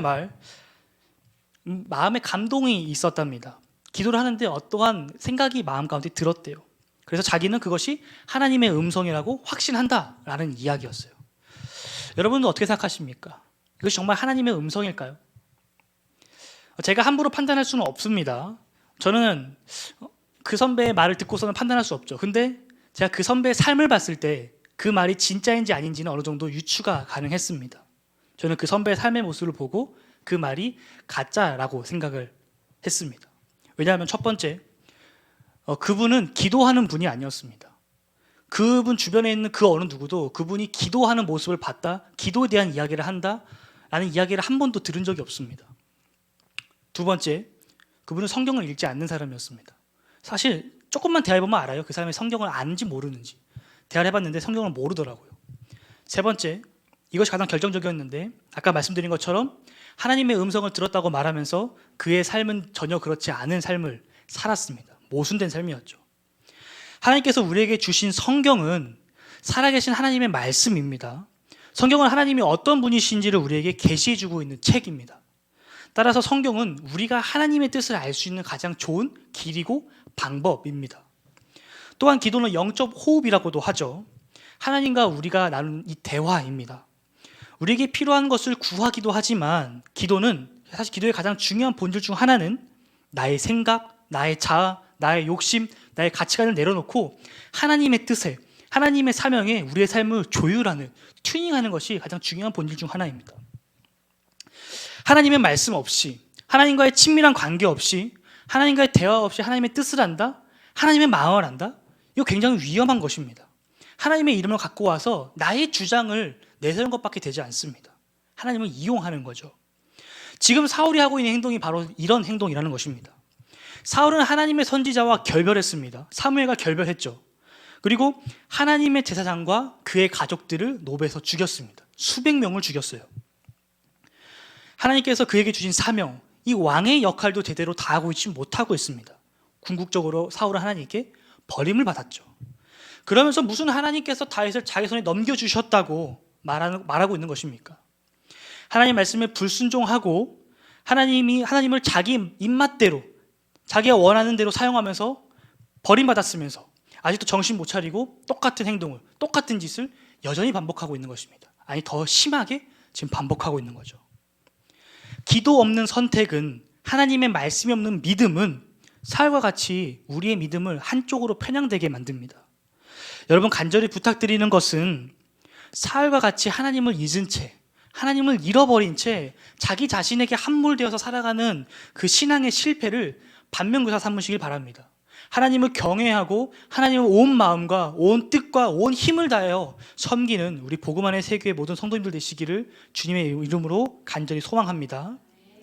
마음에 감동이 있었답니다. 기도를 하는데 어떠한 생각이 마음 가운데 들었대요. 그래서 자기는 그것이 하나님의 음성이라고 확신한다라는 이야기였어요. 여러분은 어떻게 생각하십니까? 이것이 정말 하나님의 음성일까요? 제가 함부로 판단할 수는 없습니다. 저는 그 선배의 말을 듣고서는 판단할 수 없죠. 근데 제가 그 선배의 삶을 봤을 때 그 말이 진짜인지 아닌지는 어느 정도 유추가 가능했습니다. 저는 그 선배의 삶의 모습을 보고 그 말이 가짜라고 생각을 했습니다. 왜냐하면 첫 번째, 그분은 기도하는 분이 아니었습니다. 그분 주변에 있는 그 어느 누구도 그분이 기도하는 모습을 봤다, 기도에 대한 이야기를 한다 라는 이야기를 한 번도 들은 적이 없습니다. 두 번째, 그분은 성경을 읽지 않는 사람이었습니다. 사실 조금만 대화해보면 알아요. 그 사람이 성경을 아는지 모르는지. 대화를 해봤는데 성경을 모르더라고요. 세 번째, 이것이 가장 결정적이었는데 아까 말씀드린 것처럼 하나님의 음성을 들었다고 말하면서 그의 삶은 전혀 그렇지 않은 삶을 살았습니다. 모순된 삶이었죠. 하나님께서 우리에게 주신 성경은 살아계신 하나님의 말씀입니다. 성경은 하나님이 어떤 분이신지를 우리에게 계시해주고 있는 책입니다. 따라서 성경은 우리가 하나님의 뜻을 알 수 있는 가장 좋은 길이고 방법입니다. 또한 기도는 영적 호흡이라고도 하죠. 하나님과 우리가 나눈 이 대화입니다. 우리에게 필요한 것을 구하기도 하지만 기도는 사실 기도의 가장 중요한 본질 중 하나는 나의 생각, 나의 자아, 나의 욕심, 나의 가치관을 내려놓고 하나님의 뜻에, 하나님의 사명에 우리의 삶을 조율하는, 튜닝하는 것이 가장 중요한 본질 중 하나입니다. 하나님의 말씀 없이, 하나님과의 친밀한 관계 없이, 하나님과의 대화 없이 하나님의 뜻을 안다? 하나님의 마음을 안다? 이거 굉장히 위험한 것입니다. 하나님의 이름을 갖고 와서 나의 주장을 내세우는 것밖에 되지 않습니다. 하나님을 이용하는 거죠. 지금 사울이 하고 있는 행동이 바로 이런 행동이라는 것입니다. 사울은 하나님의 선지자와 결별했습니다. 사무엘과 결별했죠. 그리고 하나님의 제사장과 그의 가족들을 노베에서 죽였습니다. 수백 명을 죽였어요. 하나님께서 그에게 주신 사명, 이 왕의 역할도 제대로 다하고 있지 못하고 있습니다. 궁극적으로 사울은 하나님께 버림을 받았죠. 그러면서 무슨 하나님께서 다윗을 자기 손에 넘겨주셨다고 말하고 있는 것입니까? 하나님 말씀에 불순종하고 하나님을 자기 입맛대로 자기가 원하는 대로 사용하면서 버림받았으면서 아직도 정신 못 차리고 똑같은 행동을, 똑같은 짓을 여전히 반복하고 있는 것입니다. 아니, 더 심하게 지금 반복하고 있는 거죠. 기도 없는 선택은, 하나님의 말씀이 없는 믿음은 사울과 같이 우리의 믿음을 한쪽으로 편향되게 만듭니다. 여러분, 간절히 부탁드리는 것은 사울과 같이 하나님을 잊은 채, 하나님을 잃어버린 채 자기 자신에게 함몰되어서 살아가는 그 신앙의 실패를 반면교사 삼으시길 바랍니다. 하나님을 경외하고 하나님을 온 마음과 온 뜻과 온 힘을 다하여 섬기는 우리 복음 안의 세교의 모든 성도님들 되시기를 주님의 이름으로 간절히 소망합니다.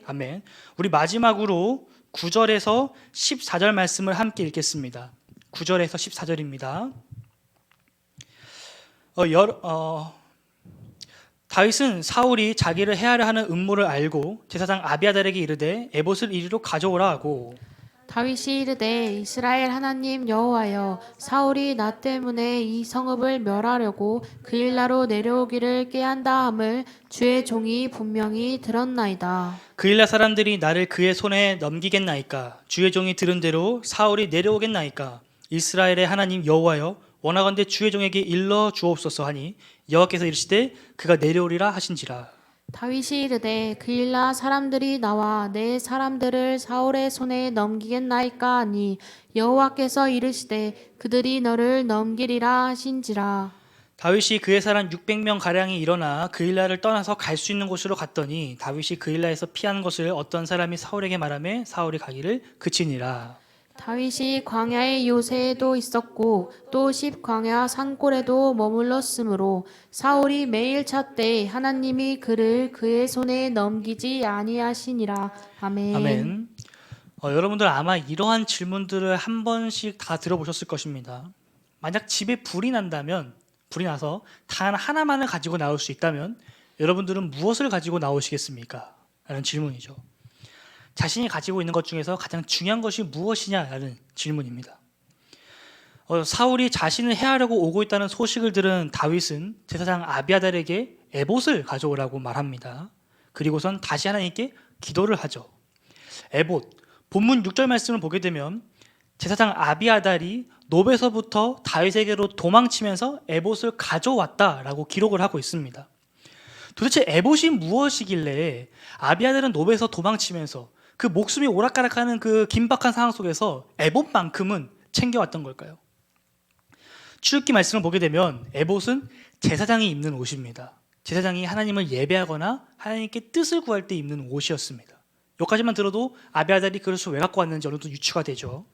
아멘. 우리 마지막으로 9절에서 14절 말씀을 함께 읽겠습니다. 9절에서 14절입니다. 다윗은 사울이 자기를 해하려 하는 음모를 알고 제사장 아비아달에게 이르되 에봇을 이리로 가져오라 하고, 다윗이 이르되 이스라엘 하나님 여호와여, 사울이 나 때문에 이 성읍을 멸하려고 그일라로 내려오기를 꾀한다 함을 주의 종이 분명히 들었나이다. 그일라 사람들이 나를 그의 손에 넘기겠나이까? 주의 종이 들은 대로 사울이 내려오겠나이까? 이스라엘의 하나님 여호와여, 원하건대 주의 종에게 일러 주옵소서 하니 여호와께서 이르시되 그가 내려오리라 하신지라. 다윗이 이르되 그일라 사람들이 나와 내 사람들을 사울의 손에 넘기겠나이까 하니 여호와께서 이르시되 그들이 너를 넘기리라 하신지라. 다윗이 그의 사람 600명 가량이 일어나 그일라를 떠나서 갈 수 있는 곳으로 갔더니 다윗이 그일라에서 피한 것을 어떤 사람이 사울에게 말하며 사울이 가기를 그치니라. 다윗이 광야의 요새에도 있었고 또 십광야 산골에도 머물렀으므로 사울이 매일 찾되 하나님이 그를 그의 손에 넘기지 아니하시니라. 아멘. 아멘. 여러분들 아마 이러한 질문들을 한 번씩 다 들어보셨을 것입니다. 만약 집에 불이 난다면, 불이 나서 단 하나만을 가지고 나올 수 있다면 여러분들은 무엇을 가지고 나오시겠습니까? 라는 질문이죠. 자신이 가지고 있는 것 중에서 가장 중요한 것이 무엇이냐라는 질문입니다. 사울이 자신을 해하려고 오고 있다는 소식을 들은 다윗은 제사장 아비아달에게 에봇을 가져오라고 말합니다. 그리고선 다시 하나님께 기도를 하죠. 에봇, 본문 6절 말씀을 보게 되면 제사장 아비아달이 노베서부터 다윗에게로 도망치면서 에봇을 가져왔다라고 기록을 하고 있습니다. 도대체 에봇이 무엇이길래 아비아달은 노베에서 도망치면서 그 목숨이 오락가락하는 그 긴박한 상황 속에서 에봇만큼은 챙겨왔던 걸까요? 출애굽기 말씀을 보게 되면 에봇은 제사장이 입는 옷입니다. 제사장이 하나님을 예배하거나 하나님께 뜻을 구할 때 입는 옷이었습니다. 여기까지만 들어도 아비아달이 그것을 왜 갖고 왔는지 어느 정도 유추가 되죠.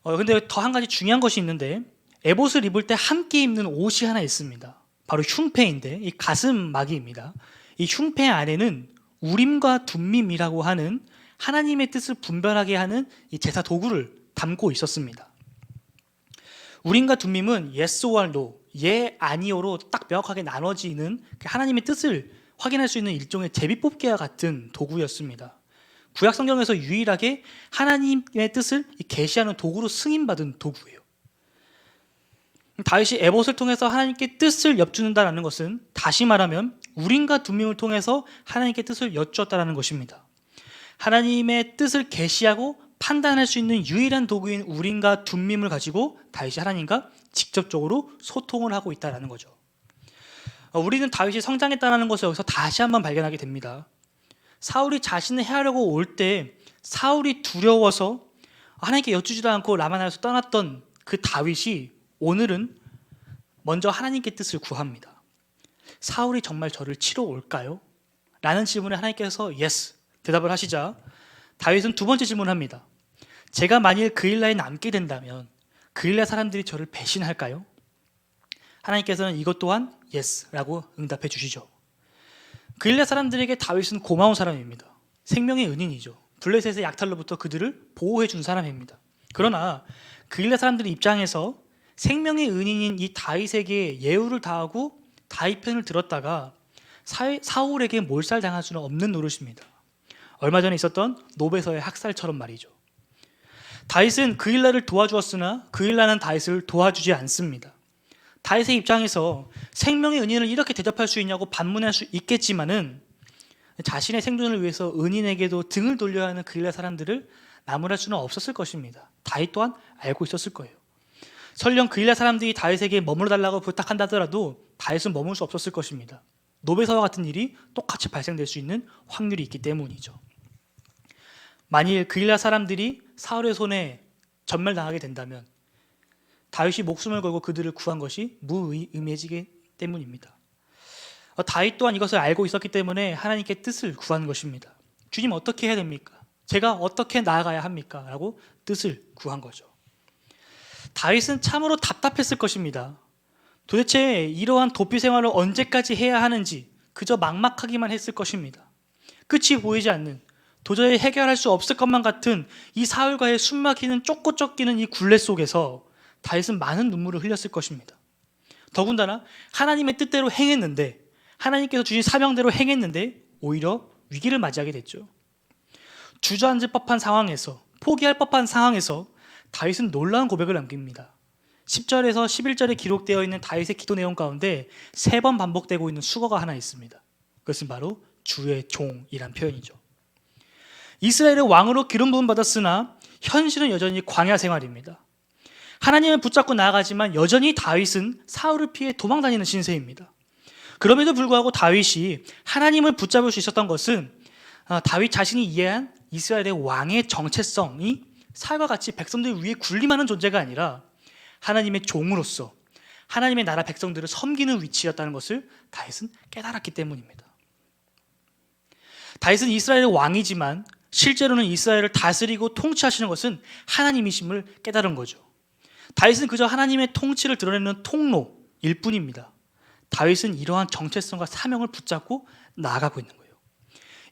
근데 더 한 가지 중요한 것이 있는데 에봇을 입을 때 함께 입는 옷이 하나 있습니다. 바로 흉패인데 이 가슴막이입니다. 이 흉패 안에는 우림과 둠밈이라고 하는 하나님의 뜻을 분별하게 하는 이 제사 도구를 담고 있었습니다. 우림과 둠밈은 yes or no, 예, 아니오로 딱 명확하게 나눠지는 하나님의 뜻을 확인할 수 있는 일종의 제비뽑기와 같은 도구였습니다. 구약 성경에서 유일하게 하나님의 뜻을 계시하는 도구로 승인받은 도구예요. 다윗이 에봇을 통해서 하나님께 뜻을 엿주는다는 것은 다시 말하면 우림과 둠밈을 통해서 하나님께 뜻을 여쭈었다는 것입니다. 하나님의 뜻을 계시하고 판단할 수 있는 유일한 도구인 우림과 둠밈을 가지고 다윗이 하나님과 직접적으로 소통을 하고 있다는 거죠. 우리는 다윗이 성장했다는 것을 여기서 다시 한번 발견하게 됩니다. 사울이 자신을 해하려고 올 때 사울이 두려워서 하나님께 여쭈지도 않고 라마나에서 떠났던 그 다윗이 오늘은 먼저 하나님께 뜻을 구합니다. 사울이 정말 저를 치러 올까요? 라는 질문에 하나님께서 yes 대답을 하시자 다윗은 두 번째 질문을 합니다. 제가 만일 그일라에 남게 된다면 그일라 사람들이 저를 배신할까요? 하나님께서는 이것 또한 yes라고 응답해 주시죠. 그일라 사람들에게 다윗은 고마운 사람입니다. 생명의 은인이죠. 블레셋의 약탈로부터 그들을 보호해 준 사람입니다. 그러나 그일라 사람들의 입장에서 생명의 은인인 이 다윗에게 예우를 다하고 다윗 편을 들었다가 사울에게 몰살당할 수는 없는 노릇입니다. 얼마 전에 있었던 노베서의 학살처럼 말이죠. 다윗은 그일라를 도와주었으나 그일라는 다윗을 도와주지 않습니다. 다윗의 입장에서 생명의 은인을 이렇게 대접할 수 있냐고 반문할 수 있겠지만은 자신의 생존을 위해서 은인에게도 등을 돌려야 하는 그일라 사람들을 나무랄 수는 없었을 것입니다. 다윗 또한 알고 있었을 거예요. 설령 그일라 사람들이 다윗에게 머물러 달라고 부탁한다 하더라도 다윗은 머물 수 없었을 것입니다. 노베서와 같은 일이 똑같이 발생될 수 있는 확률이 있기 때문이죠. 만일 그일라 사람들이 사울의 손에 전멸당하게 된다면 다윗이 목숨을 걸고 그들을 구한 것이 무의미해지기 때문입니다. 다윗 또한 이것을 알고 있었기 때문에 하나님께 뜻을 구한 것입니다. 주님 어떻게 해야 됩니까? 제가 어떻게 나아가야 합니까? 라고 뜻을 구한 거죠. 다윗은 참으로 답답했을 것입니다. 도대체 이러한 도피 생활을 언제까지 해야 하는지 그저 막막하기만 했을 것입니다. 끝이 보이지 않는, 도저히 해결할 수 없을 것만 같은 이 사울과의 숨막히는 쫓고 쫓기는 이 굴레 속에서 다윗은 많은 눈물을 흘렸을 것입니다. 더군다나 하나님의 뜻대로 행했는데, 하나님께서 주신 사명대로 행했는데 오히려 위기를 맞이하게 됐죠. 주저앉을 법한 상황에서, 포기할 법한 상황에서 다윗은 놀라운 고백을 남깁니다. 10절에서 11절에 기록되어 있는 다윗의 기도 내용 가운데 3번 반복되고 있는 수거가 하나 있습니다. 그것은 바로 주의 종이란 표현이죠. 이스라엘의 왕으로 기름 부음 받았으나 현실은 여전히 광야 생활입니다. 하나님을 붙잡고 나아가지만 여전히 다윗은 사울을 피해 도망다니는 신세입니다. 그럼에도 불구하고 다윗이 하나님을 붙잡을 수 있었던 것은 다윗 자신이 이해한 이스라엘의 왕의 정체성이 사울과 같이 백성들 위에 군림하는 존재가 아니라 하나님의 종으로서 하나님의 나라 백성들을 섬기는 위치였다는 것을 다윗은 깨달았기 때문입니다. 다윗은 이스라엘의 왕이지만 실제로는 이스라엘을 다스리고 통치하시는 것은 하나님이심을 깨달은 거죠. 다윗은 그저 하나님의 통치를 드러내는 통로일 뿐입니다. 다윗은 이러한 정체성과 사명을 붙잡고 나아가고 있는 거예요.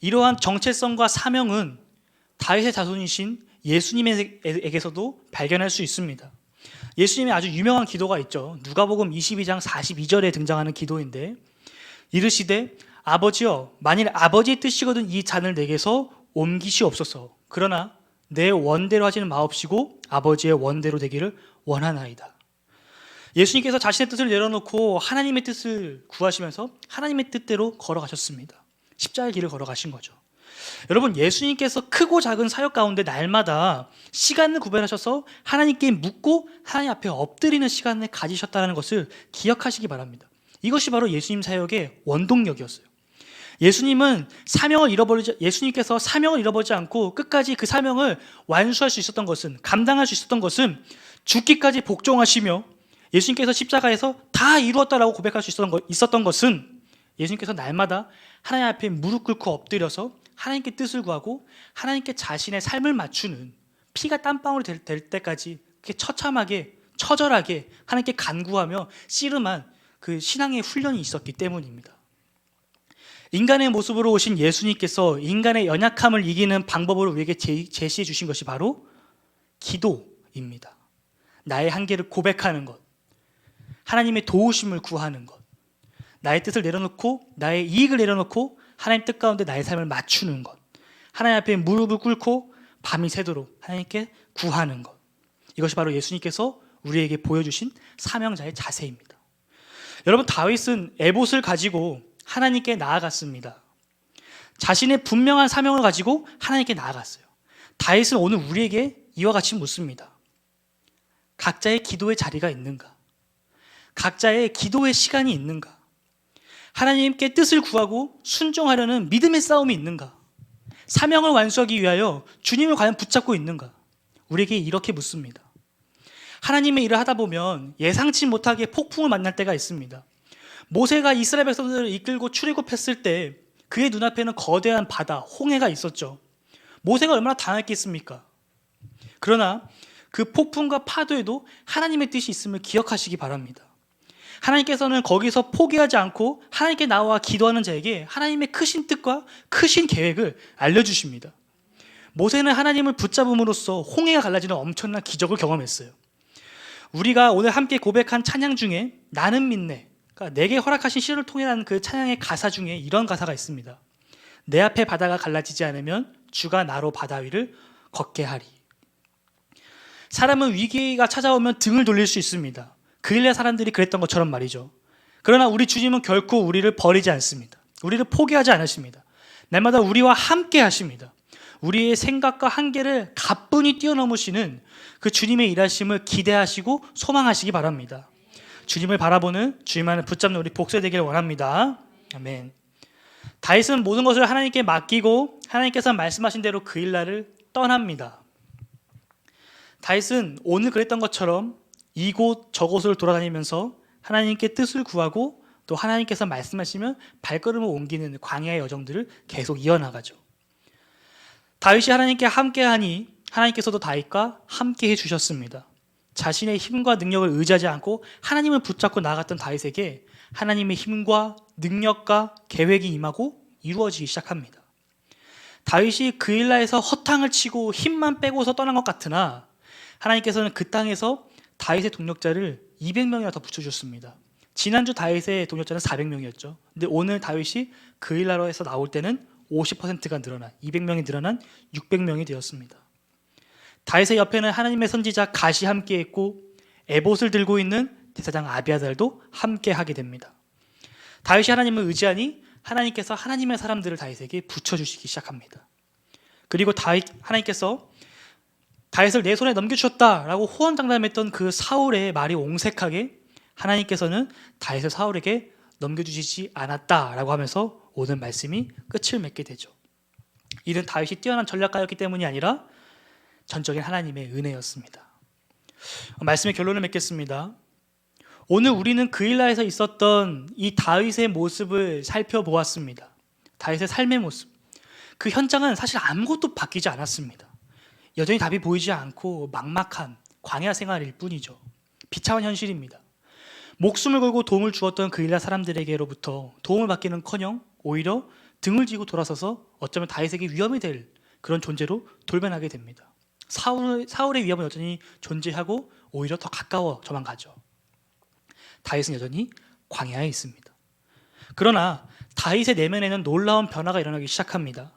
이러한 정체성과 사명은 다윗의 자손이신 예수님에게서도 발견할 수 있습니다. 예수님의 아주 유명한 기도가 있죠. 누가복음 22장 42절에 등장하는 기도인데, 이르시되 아버지여, 만일 아버지의 뜻이거든 이 잔을 내게서 옮기시옵소서. 그러나 내 원대로 하지는 마옵시고 아버지의 원대로 되기를 원하나이다. 예수님께서 자신의 뜻을 내려놓고 하나님의 뜻을 구하시면서 하나님의 뜻대로 걸어가셨습니다. 십자가의 길을 걸어가신 거죠. 여러분, 예수님께서 크고 작은 사역 가운데 날마다 시간을 구별하셔서 하나님께 묻고 하나님 앞에 엎드리는 시간을 가지셨다는 것을 기억하시기 바랍니다. 이것이 바로 예수님 사역의 원동력이었어요. 예수님께서 사명을 잃어버리지 않고 끝까지 그 사명을 완수할 수 있었던 것은, 감당할 수 있었던 것은 죽기까지 복종하시며 예수님께서 십자가에서 다 이루었다라고 고백할 수 있었던 것은 예수님께서 날마다 하나님 앞에 무릎 꿇고 엎드려서 하나님께 뜻을 구하고 하나님께 자신의 삶을 맞추는, 피가 땀방울이 될 때까지 그렇게 처참하게 처절하게 하나님께 간구하며 씨름한 그 신앙의 훈련이 있었기 때문입니다. 인간의 모습으로 오신 예수님께서 인간의 연약함을 이기는 방법으로 우리에게 제시해 주신 것이 바로 기도입니다. 나의 한계를 고백하는 것, 하나님의 도우심을 구하는 것, 나의 뜻을 내려놓고 나의 이익을 내려놓고 하나님 뜻 가운데 나의 삶을 맞추는 것, 하나님 앞에 무릎을 꿇고 밤이 새도록 하나님께 구하는 것, 이것이 바로 예수님께서 우리에게 보여주신 사명자의 자세입니다. 여러분, 다윗은 에봇을 가지고 하나님께 나아갔습니다. 자신의 분명한 사명을 가지고 하나님께 나아갔어요. 다윗은 오늘 우리에게 이와 같이 묻습니다. 각자의 기도의 자리가 있는가? 각자의 기도의 시간이 있는가? 하나님께 뜻을 구하고 순종하려는 믿음의 싸움이 있는가? 사명을 완수하기 위하여 주님을 과연 붙잡고 있는가? 우리에게 이렇게 묻습니다. 하나님의 일을 하다 보면 예상치 못하게 폭풍을 만날 때가 있습니다. 모세가 이스라엘 백성들을 이끌고 출애굽했을 때 그의 눈앞에는 거대한 바다, 홍해가 있었죠. 모세가 얼마나 당했겠습니까? 그러나 그 폭풍과 파도에도 하나님의 뜻이 있음을 기억하시기 바랍니다. 하나님께서는 거기서 포기하지 않고 하나님께 나와 기도하는 자에게 하나님의 크신 뜻과 크신 계획을 알려주십니다. 모세는 하나님을 붙잡음으로써 홍해가 갈라지는 엄청난 기적을 경험했어요. 우리가 오늘 함께 고백한 찬양 중에 나는 믿네, 그러니까 내게 허락하신 시를 통해라는 그 찬양의 가사 중에 이런 가사가 있습니다. 내 앞에 바다가 갈라지지 않으면 주가 나로 바다 위를 걷게 하리. 사람은 위기가 찾아오면 등을 돌릴 수 있습니다. 그 일의 사람들이 그랬던 것처럼 말이죠. 그러나 우리 주님은 결코 우리를 버리지 않습니다. 우리를 포기하지 않으십니다. 날마다 우리와 함께 하십니다. 우리의 생각과 한계를 가뿐히 뛰어넘으시는 그 주님의 일하심을 기대하시고 소망하시기 바랍니다. 주님을 바라보는, 주님만을 붙잡는 우리 복세 되기를 원합니다. 아멘. 다윗은 모든 것을 하나님께 맡기고 하나님께서 말씀하신 대로 그 일날을 떠납니다. 다윗은 오늘 그랬던 것처럼 이곳 저곳을 돌아다니면서 하나님께 뜻을 구하고 또 하나님께서 말씀하시면 발걸음을 옮기는 광야의 여정들을 계속 이어나가죠. 다윗이 하나님께 함께하니 하나님께서도 다윗과 함께해 주셨습니다. 자신의 힘과 능력을 의지하지 않고 하나님을 붙잡고 나아갔던 다윗에게 하나님의 힘과 능력과 계획이 임하고 이루어지기 시작합니다. 다윗이 그일라에서 허탕을 치고 힘만 빼고서 떠난 것 같으나 하나님께서는 그 땅에서 다윗의 동력자를 200명이나 더 붙여줬습니다. 지난주 다윗의 동력자는 400명이었죠. 근데 오늘 다윗이 그일라로에서 나올 때는 50%가 늘어난 200명이 늘어난 600명이 되었습니다. 다윗의 옆에는 하나님의 선지자 갓이 함께했고 에봇을 들고 있는 대사장 아비아달도 함께하게 됩니다. 다윗이 하나님을 의지하니 하나님께서 하나님의 사람들을 다윗에게 붙여주시기 시작합니다. 그리고 하나님께서 다윗을 내 손에 넘겨주셨다라고 호언장담했던 그 사울의 말이 옹색하게 하나님께서는 다윗을 사울에게 넘겨주시지 않았다라고 하면서 오늘 말씀이 끝을 맺게 되죠. 이는 다윗이 뛰어난 전략가였기 때문이 아니라 전적인 하나님의 은혜였습니다. 말씀의 결론을 맺겠습니다. 오늘 우리는 그일라에서 있었던 이 다윗의 모습을 살펴보았습니다. 다윗의 삶의 모습. 그 현장은 사실 아무것도 바뀌지 않았습니다. 여전히 답이 보이지 않고 막막한 광야 생활일 뿐이죠. 비참한 현실입니다. 목숨을 걸고 도움을 주었던 그일라 사람들에게로부터 도움을 받기는커녕 오히려 등을 지고 돌아서서 어쩌면 다윗에게 위험이 될 그런 존재로 돌변하게 됩니다. 사울의 위험은 여전히 존재하고 오히려 더 가까워져만 가죠. 다윗은 여전히 광야에 있습니다. 그러나 다윗의 내면에는 놀라운 변화가 일어나기 시작합니다.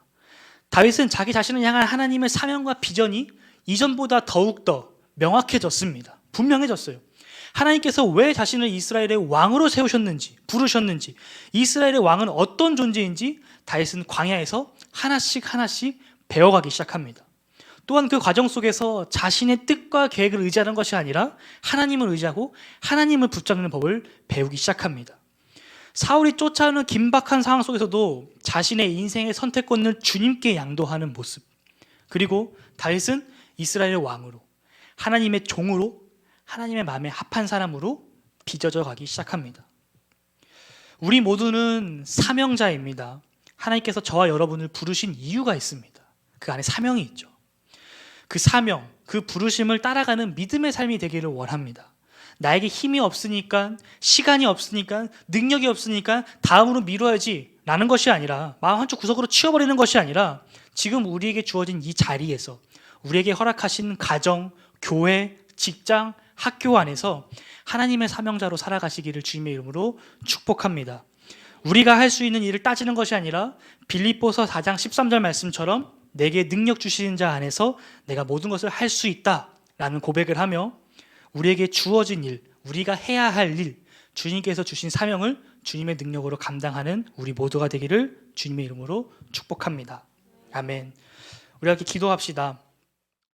다윗은 자기 자신을 향한 하나님의 사명과 비전이 이전보다 더욱더 명확해졌습니다. 분명해졌어요. 하나님께서 왜 자신을 이스라엘의 왕으로 세우셨는지, 부르셨는지, 이스라엘의 왕은 어떤 존재인지 다윗은 광야에서 하나씩 배워가기 시작합니다. 또한 그 과정 속에서 자신의 뜻과 계획을 의지하는 것이 아니라 하나님을 의지하고 하나님을 붙잡는 법을 배우기 시작합니다. 사울이 쫓아오는 긴박한 상황 속에서도 자신의 인생의 선택권을 주님께 양도하는 모습, 그리고 다윗은 이스라엘의 왕으로, 하나님의 종으로, 하나님의 마음에 합한 사람으로 빚어져 가기 시작합니다. 우리 모두는 사명자입니다. 하나님께서 저와 여러분을 부르신 이유가 있습니다. 그 안에 사명이 있죠. 그 사명, 그 부르심을 따라가는 믿음의 삶이 되기를 원합니다. 나에게 힘이 없으니까, 시간이 없으니까, 능력이 없으니까 다음으로 미뤄야지 라는 것이 아니라, 마음 한쪽 구석으로 치워버리는 것이 아니라, 지금 우리에게 주어진 이 자리에서 우리에게 허락하신 가정, 교회, 직장, 학교 안에서 하나님의 사명자로 살아가시기를 주님의 이름으로 축복합니다. 우리가 할 수 있는 일을 따지는 것이 아니라 빌립보서 4장 13절 말씀처럼 내게 능력 주시는 자 안에서 내가 모든 것을 할 수 있다라는 고백을 하며 우리에게 주어진 일, 우리가 해야 할 일, 주님께서 주신 사명을 주님의 능력으로 감당하는 우리 모두가 되기를 주님의 이름으로 축복합니다. 아멘. 우리 함께 기도합시다.